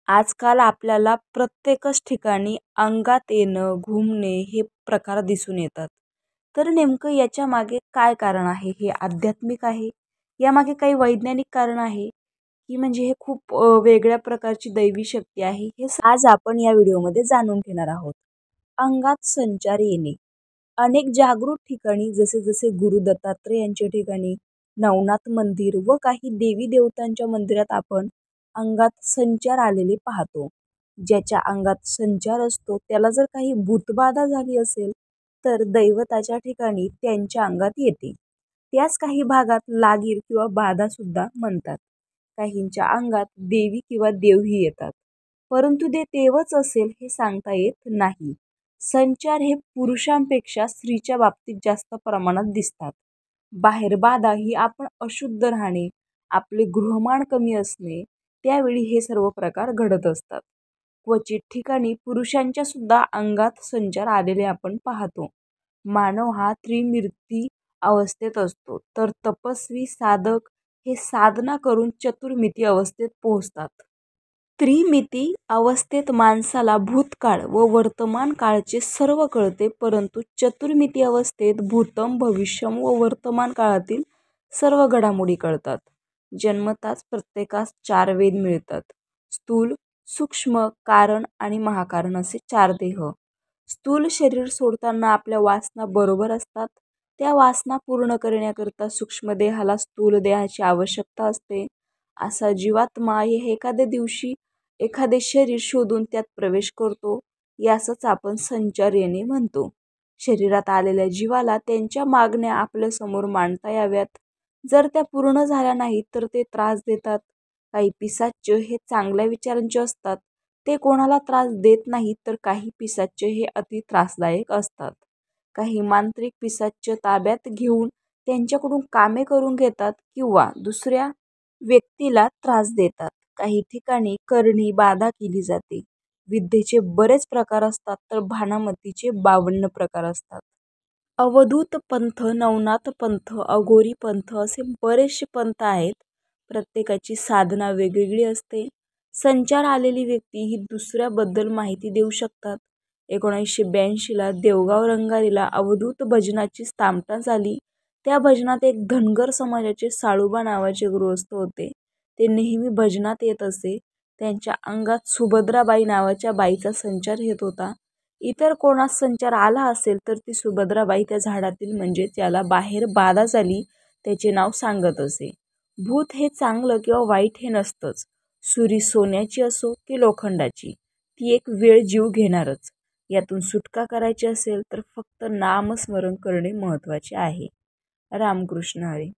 आजकाल आपल्याला प्रत्येकच ठिकाणी अंगात येणं, घुमणे हे प्रकार दिसून येतात. तर नेमकं याच्या मागे काय कारण आहे? हे आध्यात्मिक आहे? यामागे काही वैज्ञानिक कारण आहे? की म्हणजे हे खूप वेगळ्या प्रकारची दैवी शक्ती आहे? आज आपण या व्हिडिओमध्ये जाणून घेणार आहोत. अंगात संचार येणे. अनेक जागृत ठिकाणी जसे जसे गुरु दत्तात्रय यांच्या ठिकाणी, नवनाथ मंदिर व काही देवी देवतांच्या मंदिरात आपण अंगात संचार आलेले पाहतो. ज्याच्या अंगात संचार असतो त्याला जर काही भूतबाधा झाली असेल तर दैवताच्या ठिकाणी त्यांच्या अंगात येते. त्याच काही भागात लागीर किंवा बाधा सुद्धा म्हणतात. काहींच्या अंगात देवी किंवा देवही येतात, परंतु ते देवच असेल हे सांगता येत नाही. संचार हे पुरुषांपेक्षा स्त्रीच्या बाबतीत जास्त प्रमाणात दिसतात. बाहेर बाधा ही आपण अशुद्ध राहणे, आपले गृहमान कमी असणे, त्यावेळी हे सर्व प्रकार घडत असतात. क्वचित ठिकाणी पुरुषांच्या सुद्धा अंगात संचार आलेले आपण पाहतो. मानव हा त्रिमिती अवस्थेत असतो, तर तपस्वी साधक हे साधना करून चतुर्मिती अवस्थेत पोहोचतात. त्रिमिती अवस्थेत माणसाला भूतकाळ व वर्तमान काळचे सर्व कळते, परंतु चतुर्मिती अवस्थेत भूतम, भविष्यम व वर्तमान काळातील सर्व घडामोडी कळतात. जन्मताच प्रत्येकास 4 वेद मिळतात. स्थूल, सूक्ष्म, कारण आणि महाकारण असे 4 देह. स्थूल शरीर सोडताना आपल्या वासना बरोबर असतात. त्या वासना पूर्ण करण्याकरता सूक्ष्म देहाला स्थूल देहाची आवश्यकता असते. असा जीवात्मा हे एखाद्या दिवशी एखादे शरीर शोधून त्यात प्रवेश करतो. यासच आपण संचार येणे म्हणतो. शरीरात आलेल्या जीवाला त्यांच्या मागण्या आपल्या समोर मांडता याव्यात. जर त्या पूर्ण झाल्या नाहीत तर ते त्रास देतात. काही पिशाच्च हे चांगल्या विचारांचे असतात, ते कोणाला त्रास देत नाहीत, तर काही पिशाच्च हे अति त्रासदायक असतात. काही मांत्रिक पिशाच्च ताब्यात घेऊन त्यांच्याकडून कामे करून घेतात किंवा दुसऱ्या व्यक्तीला त्रास देतात. काही ठिकाणी करणी बाधा केली जाते. विद्येचे बरेच प्रकार असतात, तर भानामतीचे 52 प्रकार असतात. अवधूत पंथ, नवनाथ पंथ, अघोरी पंथ असे बरेचसे पंथ आहेत. प्रत्येकाची साधना वेगवेगळी असते. संचार आलेली व्यक्ती ही दुसऱ्याबद्दल माहिती देऊ शकतात. 1982ला देवगाव रंगारीला अवधूत भजनाची स्थापना झाली. त्या भजनात एक धनगर समाजाचे साळुबा नावाचे गृहस्थ होते. ते नेहमी भजनात येत असे. त्यांच्या अंगात सुभद्राबाई नावाच्या बाईचा संचार येत होता. इतर कोणास संचार आला असेल तर ती सुभद्राबाई त्या झाडातील म्हणजे त्याला बाहेर बाधा झाली त्याचे नाव सांगत असे. भूत हे चांगलं किंवा वाईट हे नसतंच. सुरी सोन्याची असो की लोखंडाची, ती एक वेळ जीव घेणारच. यातून सुटका करायची असेल तर फक्त नामस्मरण करणे महत्त्वाचे आहे. रामकृष्ण हरी.